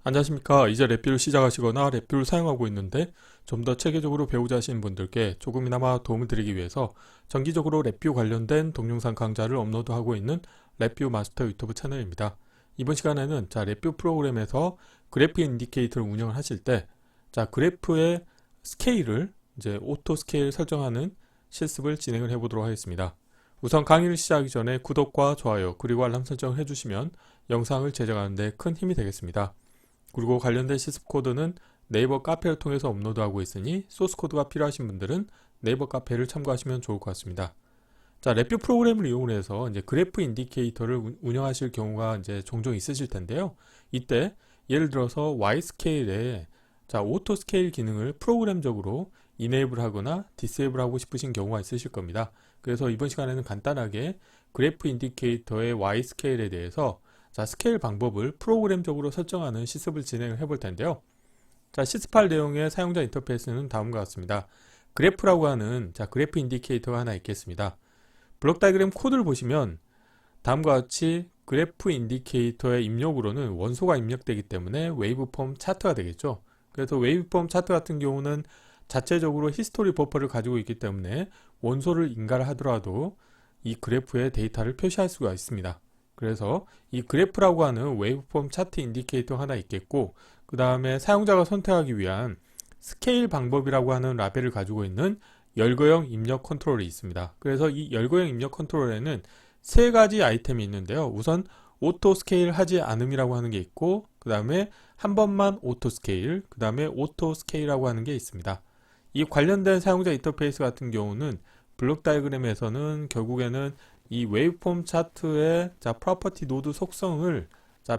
안녕하십니까. 이제 랩뷰를 시작하시거나 랩뷰를 사용하고 있는데 좀 더 체계적으로 배우자 하시는 분들께 조금이나마 도움을 드리기 위해서 정기적으로 랩뷰 관련된 동영상 강좌를 업로드하고 있는 랩뷰 마스터 유튜브 채널입니다. 이번 시간에는 랩뷰 프로그램에서 그래프 인디케이터를 운영을 하실 때 그래프의 스케일을 이제 오토 스케일 설정하는 실습을 진행을 해보도록 하겠습니다. 우선 강의를 시작하기 전에 구독과 좋아요 그리고 알람 설정을 해주시면 영상을 제작하는 데 큰 힘이 되겠습니다. 그리고 관련된 실습 코드는 네이버 카페를 통해서 업로드하고 있으니 소스 코드가 필요하신 분들은 네이버 카페를 참고하시면 좋을 것 같습니다. 랩뷰 프로그램을 이용해서 이제 그래프 인디케이터를 운영하실 경우가 이제 종종 있으실 텐데요. 이때 예를 들어서 Y 스케일에 오토 스케일 기능을 프로그램적으로 이네이블 하거나 디세이블 하고 싶으신 경우가 있으실 겁니다. 그래서 이번 시간에는 간단하게 그래프 인디케이터의 Y 스케일에 대해서 스케일 방법을 프로그램적으로 설정하는 실습을 진행을 해볼 텐데요. 실습할 내용의 사용자 인터페이스는 다음과 같습니다. 그래프라고 하는 그래프 인디케이터가 하나 있겠습니다. 블록 다이그램 코드를 보시면 다음과 같이 그래프 인디케이터의 입력으로는 원소가 입력되기 때문에 웨이브폼 차트가 되겠죠. 그래서 웨이브폼 차트 같은 경우는 자체적으로 히스토리 버퍼를 가지고 있기 때문에 원소를 인가를 하더라도 이 그래프의 데이터를 표시할 수가 있습니다. 그래서 이 그래프라고 하는 웨이브폼 차트 인디케이터 하나 있겠고, 그 다음에 사용자가 선택하기 위한 스케일 방법이라고 하는 라벨을 가지고 있는 열거형 입력 컨트롤이 있습니다. 그래서 이 열거형 입력 컨트롤에는 세 가지 아이템이 있는데요. 우선 오토 스케일 하지 않음이라고 하는 게 있고, 그 다음에 한 번만 오토 스케일, 그 다음에 오토 스케일이라고 하는 게 있습니다. 이 관련된 사용자 인터페이스 같은 경우는 블록 다이그램에서는 결국에는 이 웨이브폼 차트의 프로퍼티 노드 속성을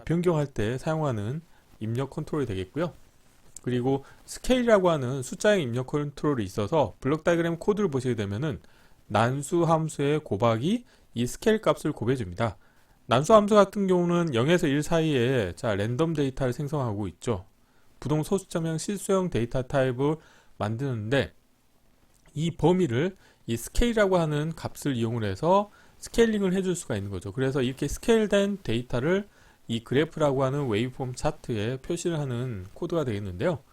변경할 때 사용하는 입력 컨트롤이 되겠고요. 그리고 스케일이라고 하는 숫자형 입력 컨트롤이 있어서 블록 다이그램 코드를 보시게 되면은 난수 함수의 곱하기 이 스케일 값을 곱해줍니다. 난수 함수 같은 경우는 0에서 1 사이에 랜덤 데이터를 생성하고 있죠. 부동 소수점형 실수형 데이터 타입을 만드는데 이 범위를 이 스케일이라고 하는 값을 이용을 해서 스케일링을 해줄 수가 있는 거죠. 그래서 이렇게 스케일된 데이터를 이 그래프라고 하는 웨이브폼 차트에 표시를 하는 코드가 되겠는데요.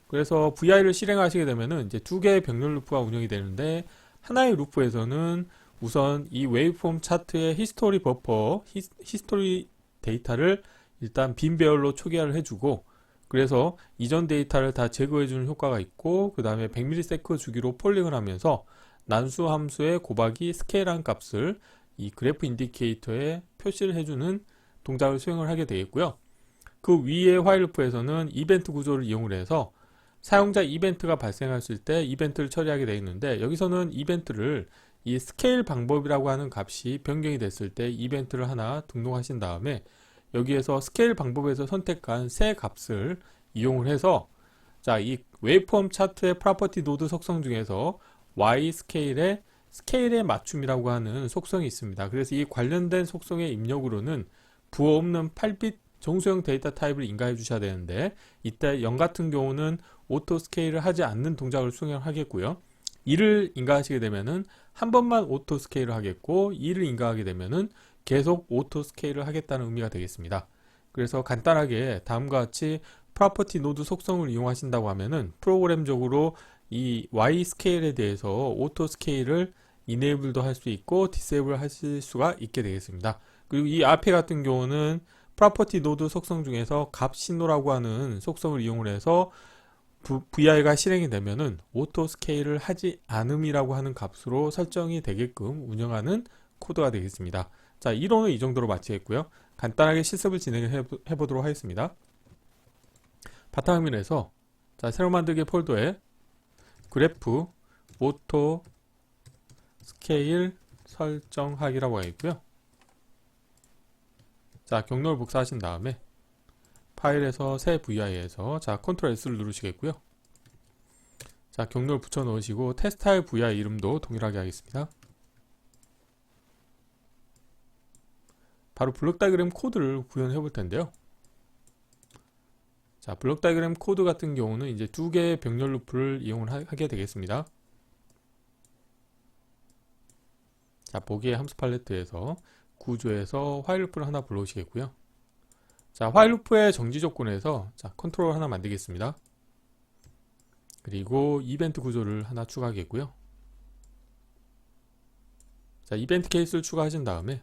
그래서 VI를 실행하시게 되면은 이제 두 개의 병렬 루프가 운영이 되는데, 하나의 루프에서는 우선 이 웨이브폼 차트의 히스토리 버퍼, 히스토리 데이터를 일단 빈 배열로 초기화를 해주고, 그래서 이전 데이터를 다 제거해주는 효과가 있고, 그 다음에 100ms 주기로 폴링을 하면서 난수 함수의 곱하기 스케일한 값을 이 그래프 인디케이터에 표시를 해주는 동작을 수행을 하게 되겠고요. 그 위의 화일 루프에서는 이벤트 구조를 이용을 해서 사용자 이벤트가 발생했을 때 이벤트를 처리하게 되어 있는데, 여기서는 이벤트를 이 스케일 방법이라고 하는 값이 변경이 됐을 때 이벤트를 하나 등록하신 다음에 여기에서 스케일 방법에서 선택한 새 값을 이용을 해서 이 웨이브폼 차트의 프로퍼티 노드 속성 중에서 Y 스케일의 맞춤이라고 하는 속성이 있습니다. 그래서 이 관련된 속성의 입력으로는 부호 없는 8빗 정수형 데이터 타입을 인가해 주셔야 되는데, 이때 0 같은 경우는 오토 스케일을 하지 않는 동작을 수행을 하겠고요. 2를 인가하시게 되면은 한 번만 오토 스케일을 하겠고, 2를 인가하게 되면은 계속 오토 스케일을 하겠다는 의미가 되겠습니다. 그래서 간단하게 다음과 같이 프로퍼티 노드 속성을 이용하신다고 하면은 프로그램적으로 이 Y 스케일에 대해서 오토 스케일을 이네이블도 할 수 있고 디세이블 하실 수가 있게 되겠습니다. 그리고 이 앞에 같은 경우는 프로퍼티 노드 속성 중에서 값 신호라고 하는 속성을 이용을 해서 VI가 실행이 되면은 오토 스케일을 하지 않음이라고 하는 값으로 설정이 되게끔 운영하는 코드가 되겠습니다. 이론은 이 정도로 마치겠고요. 간단하게 실습을 진행해 보도록 하겠습니다. 바탕화면에서 새로 만들기 폴더에 그래프 오토 스케일 설정하기라고 하어 있고요. 경로를 복사하신 다음에 파일에서 새 VI에서 컨트롤 S를 누르시겠고요. 경로를 붙여 넣으시고 테스트 파일 VI 이름도 동일하게 하겠습니다. 바로 블록 다이그램 코드를 구현해 볼 텐데요. 블록 다이그램 코드 같은 경우는 이제 두 개의 병렬 루프를 이용을 하게 되겠습니다. 보기의 함수 팔레트에서 구조에서 화일 루프를 하나 불러오시겠고요. 자, 화일 루프의 정지 조건에서 자, 컨트롤 하나 만들겠습니다. 그리고 이벤트 구조를 하나 추가하겠고요. 자, 이벤트 케이스를 추가하신 다음에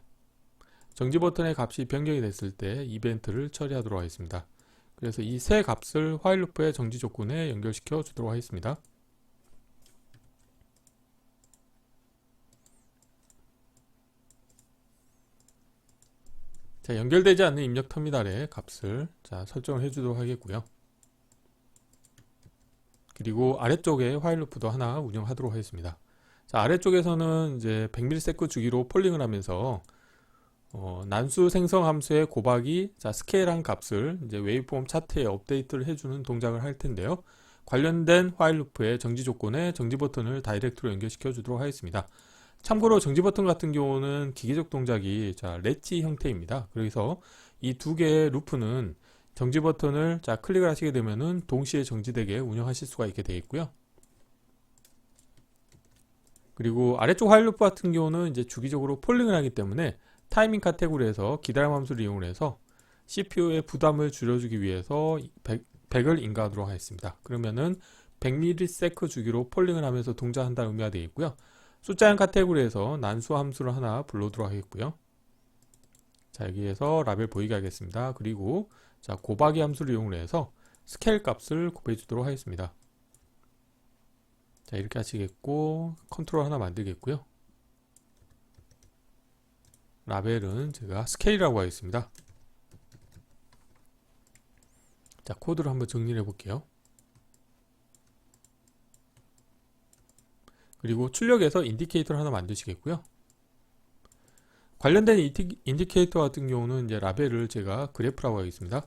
정지 버튼의 값이 변경이 됐을 때 이벤트를 처리하도록 하겠습니다. 그래서 이 세 값을 화일 루프의 정지 조건에 연결시켜 주도록 하겠습니다. 자, 연결되지 않는 입력 터미널의 값을 자, 설정을 해주도록 하겠고요. 그리고 아래쪽에 화일 루프도 하나 운영하도록 하겠습니다. 자, 아래쪽에서는 이제 100ms 주기로 폴링을 하면서 난수 생성 함수의 곱하기 자, 스케일한 값을 이제 웨이브폼 차트에 업데이트를 해주는 동작을 할 텐데요. 관련된 화일 루프의 정지 조건에 정지 버튼을 다이렉트로 연결시켜 주도록 하겠습니다. 참고로 정지 버튼 같은 경우는 기계적 동작이 자, 렛지 형태입니다. 그래서 이 두 개의 루프는 정지 버튼을 자, 클릭을 하시게 되면은 동시에 정지되게 운영하실 수가 있게 되어 있고요. 그리고 아래쪽 화일 루프 같은 경우는 이제 주기적으로 폴링을 하기 때문에 타이밍 카테고리에서 기다림 함수를 이용해서 CPU의 부담을 줄여주기 위해서 100을 인가하도록 하겠습니다. 그러면은 100ms 주기로 폴링을 하면서 동작한다는 의미가 되어 있고요. 숫자형 카테고리에서 난수 함수를 하나 불러오도록 하겠고요. 자, 여기에서 라벨 보이게 하겠습니다. 그리고 자, 곱하기 함수를 이용해서 스케일 값을 곱해 주도록 하겠습니다. 자, 이렇게 하시겠고 컨트롤 하나 만들겠고요. 라벨은 제가 스케일이라고 하겠습니다. 자, 코드를 한번 정리를 해볼게요. 그리고 출력에서 인디케이터를 하나 만드시겠고요. 관련된 인디케이터 같은 경우는 이제 라벨을 제가 그래프라고 하겠습니다.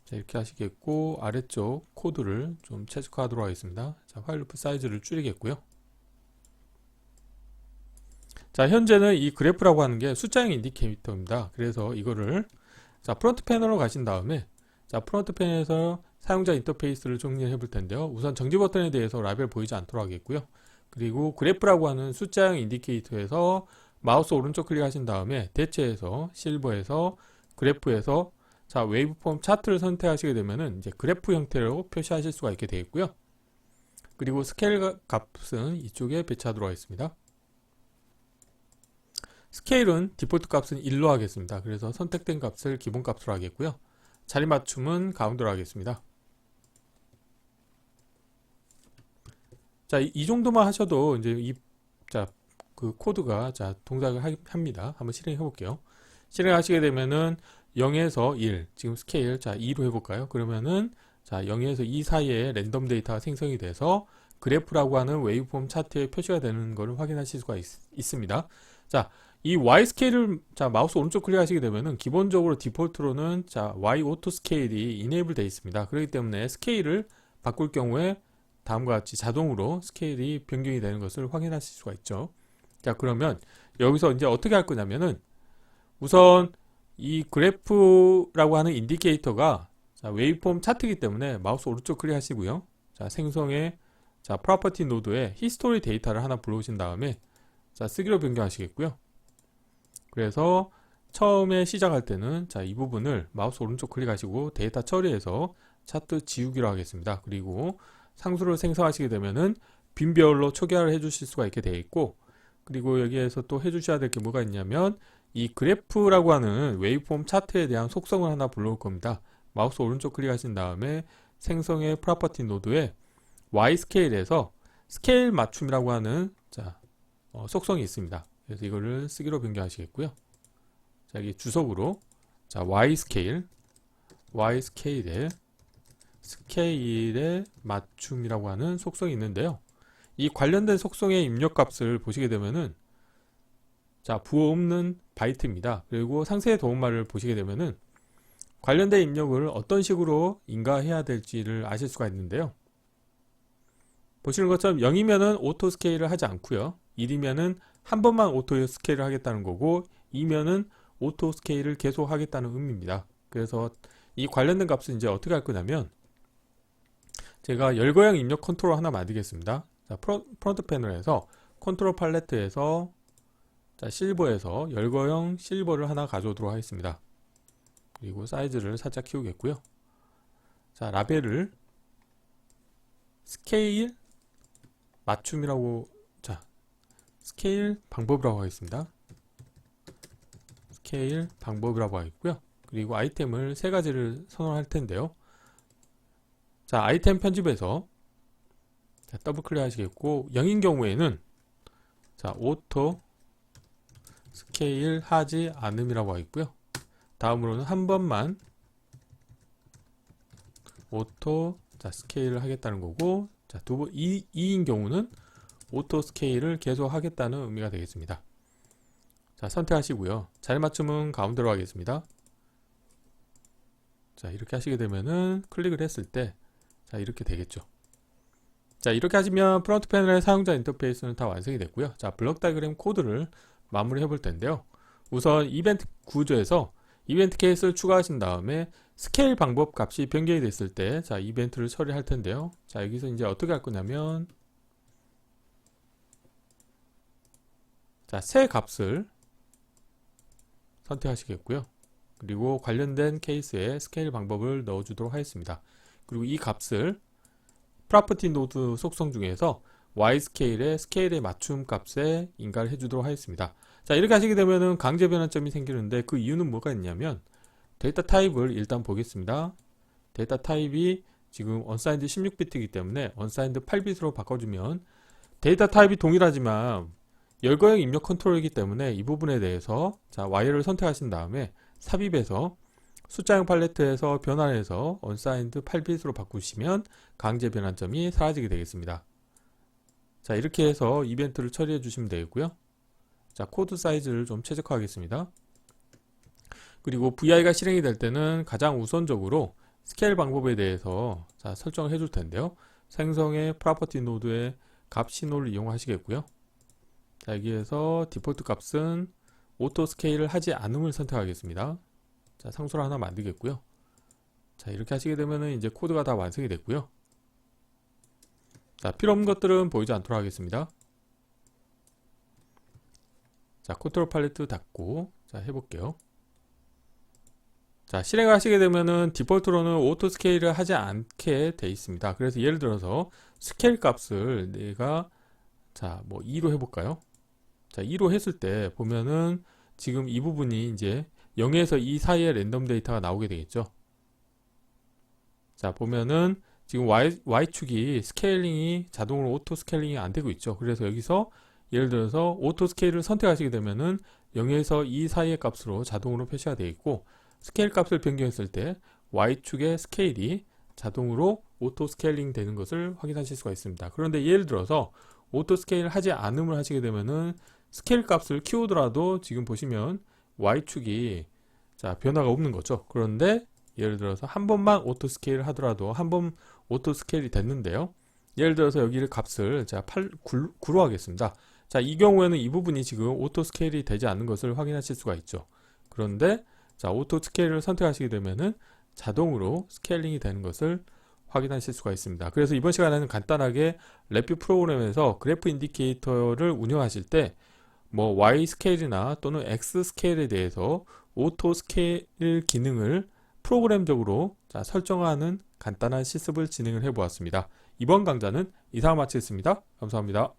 자, 이렇게 하시겠고 아래쪽 코드를 좀 최적화하도록 하겠습니다. 자, 화일 루프 사이즈를 줄이겠고요. 자, 현재는 이 그래프라고 하는 게 숫자형 인디케이터입니다. 그래서 이거를 자, 프론트 패널로 가신 다음에 자, 프론트 패널에서 사용자 인터페이스를 정리해 볼 텐데요. 우선 정지 버튼에 대해서 라벨 보이지 않도록 하겠고요. 그리고 그래프라고 하는 숫자형 인디케이터에서 마우스 오른쪽 클릭하신 다음에 대체에서 실버에서 그래프에서 자, 웨이브폼 차트를 선택하시게 되면은 이제 그래프 형태로 표시하실 수가 있게 되겠고요. 그리고 스케일 값은 이쪽에 배치하도록 하겠습니다. 스케일은 디폴트 값은 1로 하겠습니다. 그래서 선택된 값을 기본 값으로 하겠고요. 자리 맞춤은 가운데로 하겠습니다. 자, 이 정도만 하셔도 이제 그 코드가 자, 동작을 합니다. 한번 실행해 볼게요. 실행하시게 되면은 0에서 1, 지금 스케일 자, 2로 해볼까요? 그러면은 자, 0에서 2 사이에 랜덤 데이터가 생성이 돼서 그래프라고 하는 웨이브폼 차트에 표시가 되는 것을 확인하실 수가 있습니다. 자, 이 Y 스케일을 자, 마우스 오른쪽 클릭하시게 되면은 기본적으로 디폴트로는 자, Y 오토 스케일이 이네이블 되어 있습니다. 그렇기 때문에 스케일을 바꿀 경우에 다음과 같이 자동으로 스케일이 변경이 되는 것을 확인하실 수가 있죠. 자, 그러면 여기서 이제 어떻게 할 거냐면은 우선 이 그래프라고 하는 인디케이터가 자, 웨이브폼 차트이기 때문에 마우스 오른쪽 클릭하시고요. 자, 생성의 자, 프로퍼티 노드에 히스토리 데이터를 하나 불러오신 다음에 자, 쓰기로 변경하시겠고요. 그래서 처음에 시작할 때는 자, 이 부분을 마우스 오른쪽 클릭하시고 데이터 처리해서 차트 지우기로 하겠습니다. 그리고 상수를 생성하시게 되면은 빈별로 초기화를 해주실 수가 있게 되어 있고, 그리고 여기에서 또 해주셔야 될 게 뭐가 있냐면 이 그래프라고 하는 웨이브폼 차트에 대한 속성을 하나 불러올 겁니다. 마우스 오른쪽 클릭하신 다음에 생성의 프로퍼티 노드에 Y 스케일에서 스케일 맞춤이라고 하는 자, 속성이 있습니다. 그래서 이거를 쓰기로 변경하시겠고요. 자, 여기 주석으로 자, Y 스케일의 맞춤이라고 하는 속성이 있는데요. 이 관련된 속성의 입력값을 보시게 되면은 자, 부호 없는 바이트입니다. 그리고 상세의 도움말을 보시게 되면은 관련된 입력을 어떤 식으로 인가해야 될지를 아실 수가 있는데요. 보시는 것처럼 0이면은 오토 스케일을 하지 않고요. 1이면은 한 번만 오토 스케일을 하겠다는 거고 2면은 오토 스케일을 계속 하겠다는 의미입니다. 그래서 이 관련된 값은 이제 어떻게 할 거냐면 제가 열거형 입력 컨트롤 하나 만들겠습니다. 자, 프론트 패널에서 컨트롤 팔레트에서 자, 실버에서 열거형 실버를 하나 가져오도록 하겠습니다. 그리고 사이즈를 살짝 키우겠고요. 자, 라벨을 스케일 맞춤이라고, 자, 스케일 방법이라고 하겠습니다. 스케일 방법이라고 하겠고요. 그리고 아이템을 세 가지를 선언할 텐데요. 자, 아이템 편집에서 자, 더블 클릭 하시겠고, 0인 경우에는 자, 오토 스케일 하지 않음이라고 하겠고요. 다음으로는 한 번만 오토 자, 스케일을 하겠다는 거고, 자, 2인 경우는 오토 스케일을 계속 하겠다는 의미가 되겠습니다. 자, 선택하시고요. 자리 맞춤은 가운데로 하겠습니다. 자, 이렇게 하시게 되면은 클릭을 했을 때 자, 이렇게 되겠죠. 자, 이렇게 하시면 프론트 패널의 사용자 인터페이스는 다 완성이 됐고요. 자, 블록 다이그램 코드를 마무리 해볼 텐데요. 우선 이벤트 구조에서 이벤트 케이스를 추가하신 다음에 스케일 방법 값이 변경이 됐을 때 자, 이벤트를 처리할 텐데요. 자, 여기서 이제 어떻게 할 거냐면 자, 새 값을 선택하시겠고요. 그리고 관련된 케이스에 스케일 방법을 넣어주도록 하겠습니다. 그리고 이 값을 프로퍼티 노드 속성 중에서 Y 스케일의 스케일에 맞춤 값에 인가를 해주도록 하겠습니다. 자, 이렇게 하시게 되면은 강제 변환점이 생기는데 그 이유는 뭐가 있냐면 데이터 타입을 일단 보겠습니다. 데이터 타입이 지금 unsigned 16비트이기 때문에 unsigned 8비트로 바꿔주면 데이터 타입이 동일하지만 열거형 입력 컨트롤이기 때문에 이 부분에 대해서 자, Y를 선택하신 다음에 삽입해서 숫자형 팔레트에서 변환해서 unsigned 8bit으로 바꾸시면 강제 변환점이 사라지게 되겠습니다. 자, 이렇게 해서 이벤트를 처리해 주시면 되겠고요. 자, 코드 사이즈를 좀 최적화하겠습니다. 그리고 VI가 실행이 될 때는 가장 우선적으로 스케일 방법에 대해서 자, 설정을 해줄 텐데요. 생성의 프로퍼티 노드의 값 신호를 이용하시겠고요. 자, 여기에서 디폴트 값은 오토 스케일을 하지 않음을 선택하겠습니다. 자, 상수를 하나 만들겠고요. 자, 이렇게 하시게 되면은 이제 코드가 다 완성이 됐고요. 자, 필요 없는 것들은 보이지 않도록 하겠습니다. 자, 컨트롤 팔레트 닫고 자, 해볼게요. 자, 실행을 하시게 되면은 디폴트로는 오토 스케일을 하지 않게 돼 있습니다. 그래서 예를 들어서 스케일 값을 내가 자, 뭐 2로 해볼까요? 자, 2로 했을 때 보면은 지금 이 부분이 이제 0에서 2 사이에 랜덤 데이터가 나오게 되겠죠. 자, 보면은 지금 Y축이 스케일링이 자동으로 오토 스케일링이 안 되고 있죠. 그래서 여기서 예를 들어서 오토 스케일을 선택하시게 되면은 0에서 2 사이의 값으로 자동으로 표시가 되어 있고, 스케일 값을 변경했을 때 Y축의 스케일이 자동으로 오토 스케일링 되는 것을 확인하실 수가 있습니다. 그런데 예를 들어서 오토 스케일 하지 않음을 하시게 되면은 스케일 값을 키우더라도 지금 보시면 Y축이 자, 변화가 없는 거죠. 그런데 예를 들어서 한 번만 오토 스케일 하더라도 한 번 오토 스케일이 됐는데요. 예를 들어서 여기를 값을 자, 9로 하겠습니다. 자, 이 경우에는 이 부분이 지금 오토 스케일이 되지 않는 것을 확인하실 수가 있죠. 그런데 자, 오토 스케일을 선택하시게 되면은 자동으로 스케일링이 되는 것을 확인하실 수가 있습니다. 그래서 이번 시간에는 간단하게 랩뷰 프로그램에서 그래프 인디케이터를 운영하실 때 뭐 Y 스케일이나 또는 X 스케일에 대해서 오토 스케일 기능을 프로그램적으로 자, 설정하는 간단한 실습을 진행을 해 보았습니다. 이번 강좌는 이상 마치겠습니다. 감사합니다.